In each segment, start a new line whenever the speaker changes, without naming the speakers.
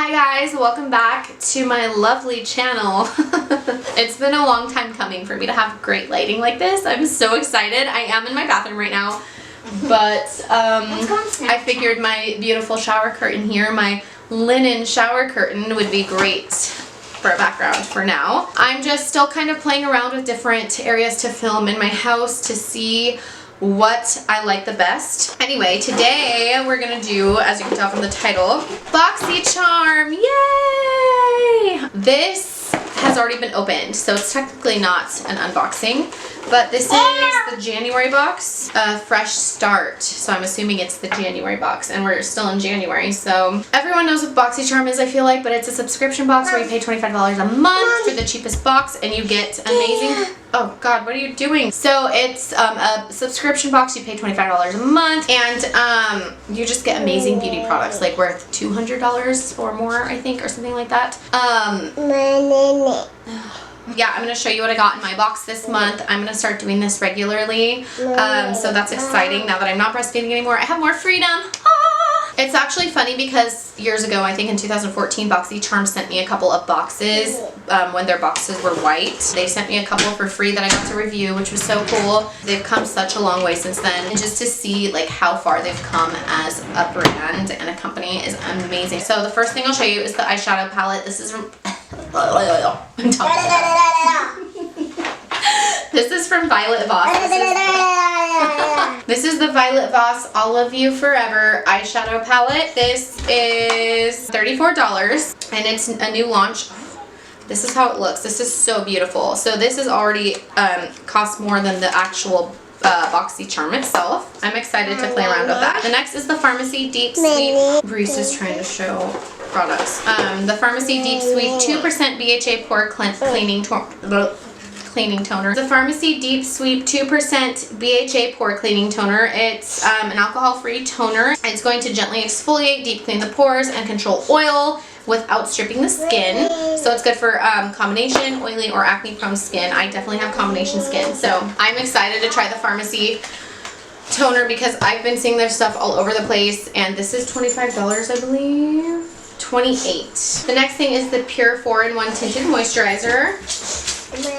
Hi guys, welcome back to my lovely channel. It's been a long time coming for me to have great lighting like this. I'm so excited. I am in my bathroom right now, but I figured my beautiful shower curtain here, my linen shower curtain, would be great for a background for now. I'm just still kind of playing around with different areas to film in my house to see what I like the best. Anyway, today we're gonna do, as you can tell from the title, BOXYCHARM! Yay! This has already been opened, so it's technically not an unboxing, but this is the January box, fresh start. So I'm assuming it's the January box, and we're still in January, so everyone knows what BOXYCHARM is, I feel like, but it's a subscription box where you pay $25 a month for the cheapest box, and you get amazing. Oh God, what are you doing? So it's a subscription box. You pay $25 a month, and you just get amazing beauty products, like worth $200 or more, I think, or something like that. Yeah, I'm going to show you what I got in my box this month. I'm going to start doing this regularly, so that's exciting now that I'm not breastfeeding anymore. I have more freedom. It's actually funny because years ago, I think in 2014, BOXYCHARM sent me a couple of boxes when their boxes were white. They sent me a couple for free that I got to review, which was so cool. They've come such a long way since then, and just to see like how far they've come as a brand and a company is amazing. So the first thing I'll show you is the eyeshadow palette. This is from I'm talking This is from Violet Voss. This is the Violet Voss All of You Forever eyeshadow palette. This is $34 and it's a new launch. This is how it looks. This is so beautiful. So this is already cost more than the actual BOXYCHARM itself. I'm excited to play around with that. The next is the Pharmacy Deep Sleep. Reese is trying to show products. The Pharmacy Deep Sleep 2% BHA Pore Cleaning Toner. The Pharmacy Deep Sweep 2% BHA Pore Cleaning Toner. It's an alcohol-free toner. It's going to gently exfoliate, deep clean the pores, and control oil without stripping the skin. So it's good for combination, oily, or acne-prone skin. I definitely have combination skin, so I'm excited to try the Pharmacy toner because I've been seeing their stuff all over the place, and this is $25, I believe. $28. The next thing is the Pure 4-in-1 Tinted Moisturizer.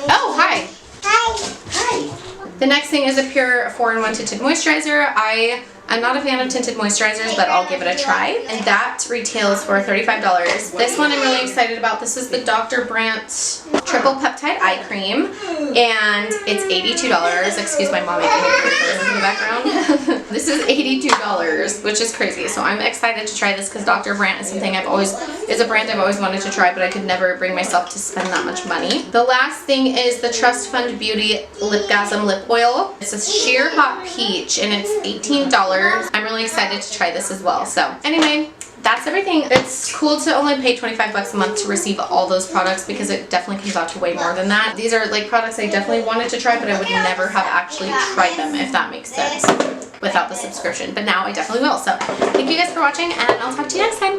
Oh, hi. Hi. The next thing is a Pure 4-in-1 Tinted Moisturizer. I'm not a fan of tinted moisturizers, but I'll give it a try. And that retails for $35. This one I'm really excited about. This is the Dr. Brandt Triple Peptide Eye Cream, and it's $82. Excuse my mom making noise in the background. This is $82, which is crazy. So I'm excited to try this because Dr. Brandt is something is a brand I've always wanted to try, but I could never bring myself to spend that much money. The last thing is the Trust Fund Beauty Lipgasm Lip Oil. It's a sheer hot peach, and it's $18. I'm really excited to try this as well. So anyway, that's everything. It's cool to only pay $25 a month to receive all those products because it definitely comes out to way more than that. These are like products I definitely wanted to try, but I would never have actually tried them, if that makes sense, without the subscription. But now I definitely will. So thank you guys for watching, and I'll talk to you next time.